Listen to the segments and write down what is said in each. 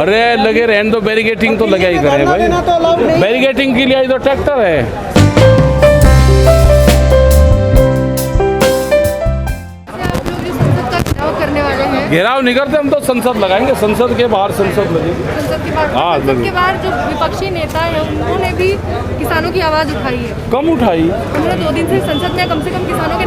अरे लगे रहने दो, बैरिकेटिंग तो लगा ही करें भाई। बैरिकेटिंग के लिए तो ट्रैक्टर है। घेराव नहीं करते हम तो, संसद लगाएंगे, संसद के बाहर संसद लगेगी। संसद के बाहर जो विपक्षी नेता है उन्होंने भी किसानों की आवाज उठाई है। कम उठाई। उन्होंने 2 दिन से संसद में कम से कम किसानों के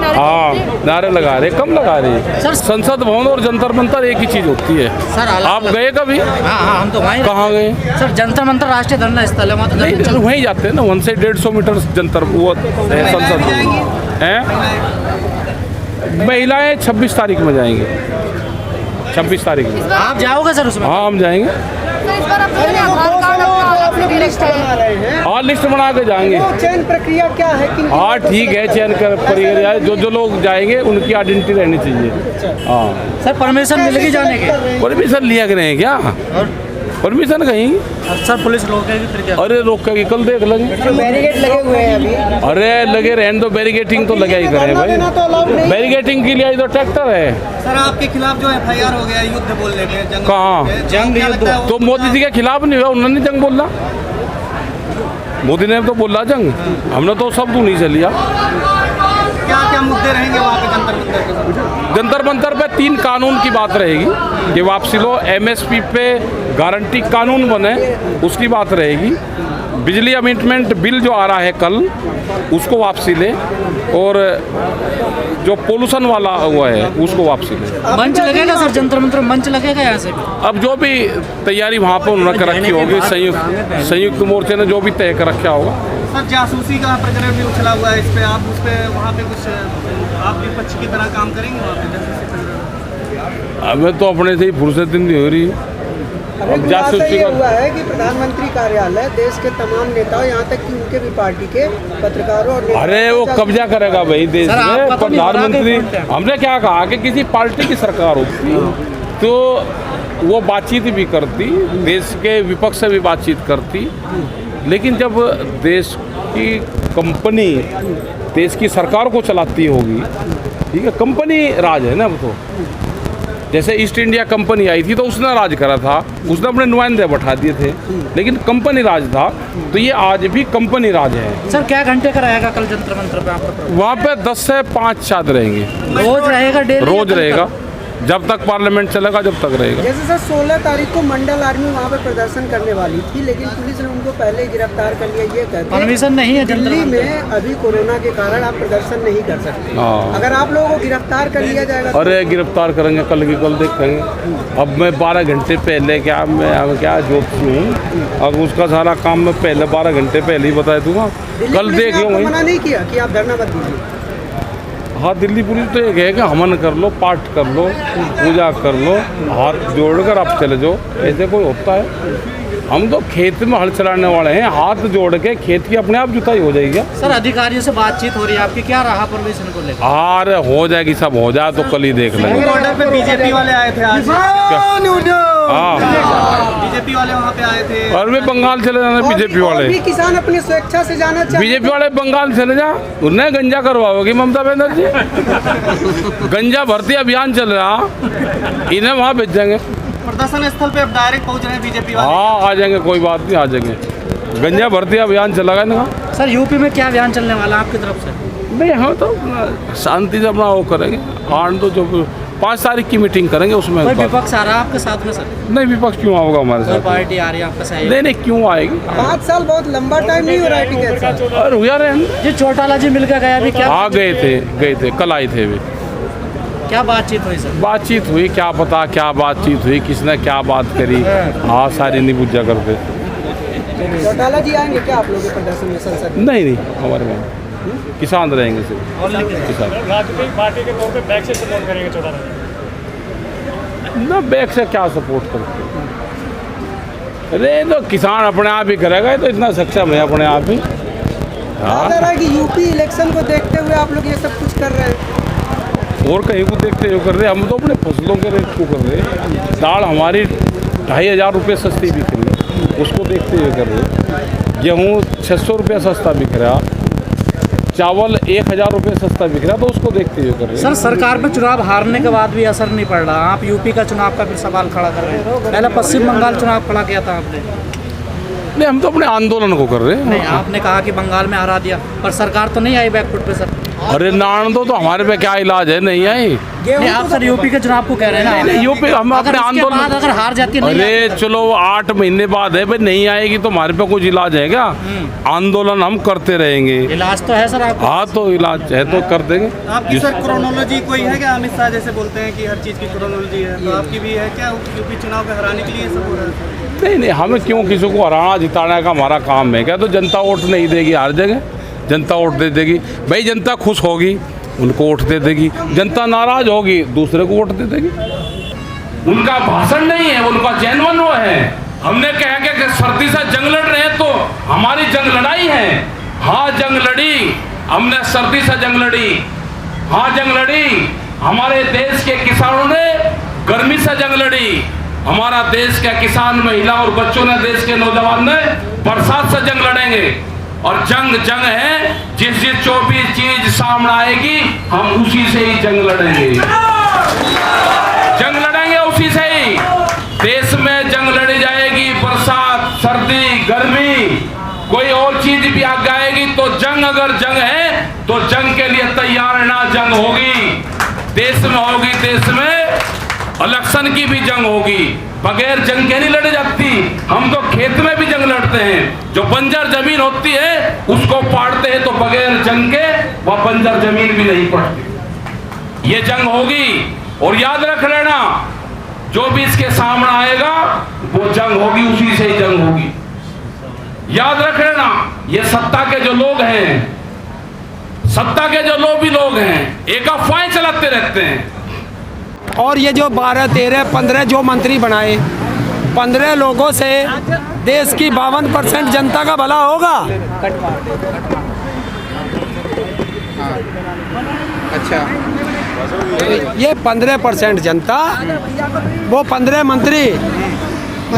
नारे लगा रहे, कम लगा रहे। सर संसद भवन और जंतर मंतर एक ही चीज होती है। सर आप गए कभी? हाँ, हम तो वहीं। कहाँ गए? सर जंतर मंतर राष्ट्रीय धरना स्थल है, वहाँ तो वहीं जाते हैं ना, 1 से 150 मीटर जंतर वो संसद है। महिलाएं 26 तारीख में जाएंगे, 26 तारीख में। आप जाओगे सर उसमें? हाँ हम जाएंगे। इस बार आप लोग लिस्ट बना रहे हैं। हाँ लिस्ट बना के जाएंगे। चयन प्रक्रिया क्या है? हाँ ठीक है, चयन प्रक्रिया जो लोग जाएंगे उनकी आइडेंटिटी रहनी चाहिए। हाँ सर परमिशन मिलेगी जाने के? परमिशन लिया के रहे क्या? परमिशन कहीं? सर पुलिस रोकेगी फिर क्या? अरे रोकेगी, कल देख लेंगे। बैरिकेड लगे हुए हैं अभी। अरे लगे रहने दो, बैरिकेटिंग तो लगा ही करें भाई। बैरिकेटिंग के लिए तो ट्रैक्टर है। सर आपके खिलाफ जो FIR हो गया युद्ध बोलने में, जंग कहाँ? जंग युद्ध तो मोदी जी के खिलाफ नहीं हुआ, उन्होंने जंग बोला। मोदी ने तो बोला जंग, हमने तो शब्द नहीं से लिया। क्या क्या मुद्दे रहेंगे वहाँ पे जंतर मंतर के? जंतर मंतर पे 3 कानून की बात रहेगी कि वापसी लो, MSP पे गारंटी कानून बने उसकी बात रहेगी। बिजली अमेंडमेंट बिल जो आ रहा है कल उसको वापसी ले, और जो पोल्यूशन वाला हुआ है उसको वापसी ले। मंच लगेगा सर, जंतर मंतर मंच लगेगा यहाँ से? अब जो भी तैयारी वहाँ पर उन्होंने कर रखी होगी, संयुक्त मोर्चे ने जो भी तय कर रखा होगा। सर जासूसी का प्रकरण भी उछला हुआ है, इस पे आप उस पे वहाँ पे कुछ आप विपक्ष की तरह काम करेंगे वहाँ पे जासूसी प्रकरण? हमें तो अपने से ही फुर्सत नहीं हो रही। अब जासूसी ये हुआ है कि प्रधानमंत्री कार्यालय देश के तमाम नेताओं, यहाँ तक कि उनके भी पार्टी के पत्रकारों और अरे वो कब्जा करेगा भाई देश में। प्रधानमंत्री, हमने क्या कहा कि किसी पार्टी की सरकार होती तो वो बातचीत भी करती, देश के विपक्ष से भी बातचीत करती। लेकिन जब देश की कंपनी देश की सरकार को चलाती होगी, ठीक है, कंपनी राज है ना। अब तो जैसे ईस्ट इंडिया कंपनी आई थी तो उसने राज करा था, उसने अपने नुमाइंदे बैठा दिए थे, लेकिन कंपनी राज था। तो ये आज भी कंपनी राज है। सर क्या घंटे का रहेगा कल जंतर मंतर पे आपका? वहाँ पे 10 से 5 शायद रहेंगे। रोज रहेगा? डेली? रोज रहेगा, जब तक पार्लियामेंट चलेगा जब तक रहेगा। जैसे सर 16 तारीख को मंडल आर्मी वहाँ पे प्रदर्शन करने वाली थी, लेकिन पुलिस ने उनको पहले ही गिरफ्तार कर लिया। ये कहते परमिशन नहीं है दिल्ली में अभी कोरोना के कारण आप प्रदर्शन नहीं कर सकते। हाँ। अगर आप लोगों को गिरफ्तार कर लिया जाएगा? अरे गिरफ्तार करेंगे, कल की कल देखेंगे। अब मैं 12 घंटे पहले क्या ज्योति हूँ, अब उसका सारा काम मैं पहले 12 घंटे पहले ही बता दूंगा। कल देख लो। मना नहीं किया कि आप धरना मत दीजिए? हाँ दिल्ली पुलिस तो एक है कि हवन कर लो, पाठ कर लो, पूजा कर लो, हाथ जोड़कर आप चले जाओ, ऐसे कोई होता है? हम तो खेत में हल चलाने वाले हैं, हाथ जोड़ के खेत की अपने आप जुताई हो जाएगी। सर अधिकारियों से बातचीत हो रही है आपकी, क्या रहा परमिशन को लेकर? अरे हो जाएगी, सब हो जाए तो कल ही देख लेंगे। बॉर्डर पे बीजेपी वाले आए थे आज। हाँ बीजेपी वाले वहाँ पे आए थे। और वे बंगाल चले जाना, बीजेपी वाले भी किसान अपनी स्वेच्छा से जाना चाहिए। बीजेपी वाले बंगाल चले जा, उन्हें गंजा करवाओगी ममता बनर्जी। गंजा भर्ती अभियान चल रहा, इन्हें वहाँ भेज देंगे। प्रदर्शन स्थल पे अब डायरेक्ट पहुँच रहे हैं बीजेपी वाले। हाँ आ जाएंगे, कोई बात नहीं, आ जाएंगे। गंजा भर्ती अभियान चलेगा इनका। सर यूपी में क्या अभियान चलने वाला है आपकी तरफ से? नहीं हम तो शांति से अपना वो करेंगे। 8 तो जो 5 तारीख की मीटिंग करेंगे उसमें। कोई विपक्ष आ रहा है आपके साथ में सर? नहीं विपक्ष क्यों आएगा हमारे साथ? पार्टी आ रही है आपका साथ? नहीं क्यों आएगी? 5 साल बहुत लंबा टाइम नहीं हो रहा है टिकट साहब। और हुआ रहे जी चौटाला जी मिलकर गया अभी क्या? हाँ गए थे, कल आए थे वे। क्या बातचीत हुई सर? बातचीत हुई, क्या पता क्या बातचीत हुई, किसने क्या बात करी। हाँ सारी नहीं पूछा करते। चौटाला जी आएंगे क्या आप लोगों के प्रदर्शन में संसद? नहीं हमारे में किसान रहेंगे सिर्फ किसान। राजनीतिक पार्टी के तौर पे बैक से सपोर्ट करेंगे चौटाला ना? बैक से क्या सपोर्ट करते? अरे तो किसान अपने आप ही करेगा, तो इतना सक्षम है अपने आप ही। हाँ कि यूपी इलेक्शन को देखते हुए आप लोग ये सब कुछ कर रहे हैं? और कहीं को देखते हुए कर रहे हैं? हम तो अपने फसलों के रेट को कर रहे हैं। दाल हमारी 2500 रुपये सस्ती बिक रही है, उसको देखते हुए कर रहे हैं। गेहूँ 600 रुपये सस्ता बिक रहा, चावल 1000 रुपये सस्ता बिक रहा तो उसको देखते हुए कर रहे हैं। सर सरकार पे चुनाव हारने के बाद भी असर नहीं पड़ रहा। आप यूपी का चुनाव का फिर सवाल खड़ा कर रहे हैं। पहले पश्चिम बंगाल चुनाव खड़ा किया था आपने। नहीं, हम तो अपने आंदोलन को कर रहे हैं। नहीं, आपने कहा कि बंगाल में हरा दिया, पर सरकार तो नहीं आई बैकफुट पे सर। अरे नान दो तो हमारे पे क्या इलाज है, नहीं आई। नहीं, आप सर यूपी के चुनाव को कह रहे हैं ना। यूपी हम अपने आंदोलन, अगर हार जाती है, अरे चलो 8 महीने बाद है भाई, नहीं आएगी तो हमारे पे कुछ इलाज है क्या? आंदोलन हम करते रहेंगे। इलाज तो है सर आपको। हाँ, तो इलाज है तो कर देंगे। आपकी सर क्रोनोलॉजी कोई है क्या? अमित शाह जैसे बोलते हैं कि हर चीज़ की क्रोनोलॉजी है, तो आपकी भी है क्या? यूपी चुनाव को हराने के लिए सब हो रहा है? नहीं, हमें क्यों किसी को हराना जिताने का हमारा काम है क्या? तो जनता वोट नहीं देगी, हार जाएंगे। जनता वोट दे देगी भाई, जनता खुश होगी उनको वोट दे देगी, जनता नाराज होगी दूसरे को वोट दे देगी। उनका भाषण नहीं है, उनका जेन्युइन वो है। हमने कहा कि सर्दी से जंग लड़ रहे हैं तो हमारी जंग लड़ाई है। हाँ, जंग लड़ी हमने, सर्दी से जंग लड़ी। हाँ, जंग लड़ी। हमारे देश के किसानों ने गर्मी से जंग लड़ी। हमारा देश के किसान, महिला और बच्चों ने, देश के नौजवान ने बरसात से जंग लड़ेंगे। और जंग है, जिस जो भी चीज सामने आएगी हम उसी से ही जंग लड़ेंगे। जंग लड़ेंगे उसी से ही। देश में जंग लड़ी जाएगी, बरसात, सर्दी, गर्मी, कोई और चीज भी आ जाएगी तो जंग, अगर जंग है तो जंग के लिए तैयार रहना। जंग होगी देश में, होगी देश में। इलेक्शन की भी जंग होगी, बगैर जंग के नहीं लड़ी जाती। हम तो खेत में भी जंग लड़ते हैं। जो बंजर जमीन होती है उसको पाड़ते हैं, तो बगैर जंग के वह बंजर जमीन भी नहीं पड़ती। ये जंग होगी और याद रख लेना, जो भी इसके सामने आएगा वो जंग होगी, उसी से ही जंग होगी। याद रख लेना, ये सत्ता के जो लोग हैं, सत्ता के जो लोग हैं, एक अफवाहें चलाते रहते हैं। और ये जो 12, 13, 15 जो मंत्री बनाए, 15 लोगों से देश की 52% जनता का भला होगा। अच्छा, ये 15% जनता, वो 15 मंत्री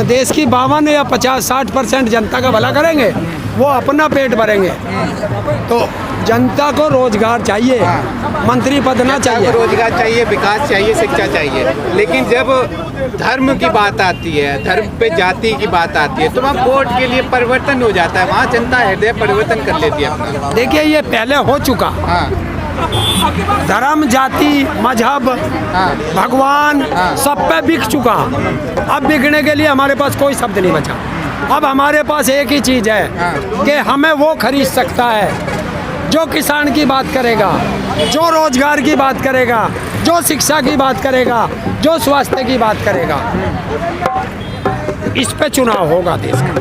देश की 52 या 50-60% जनता का भला करेंगे, वो अपना पेट भरेंगे। तो जनता को रोजगार चाहिए, मंत्री पद ना चाहिए। रोजगार चाहिए, विकास चाहिए, शिक्षा चाहिए। लेकिन जब धर्म की बात आती है, धर्म पे जाति की बात आती है, तो वहाँ वोट के लिए परिवर्तन हो जाता है। वहाँ जनता हृदय परिवर्तन कर लेती है अपना। देखिए, ये पहले हो चुका। हाँ, धर्म, जाति, मजहब, भगवान सब पे बिक चुका। अब बिकने के लिए हमारे पास कोई शब्द नहीं बचा। अब हमारे पास एक ही चीज़ है कि हमें वो खरीद सकता है जो किसान की बात करेगा, जो रोजगार की बात करेगा, जो शिक्षा की बात करेगा, जो स्वास्थ्य की बात करेगा। इस पे चुनाव होगा देश का।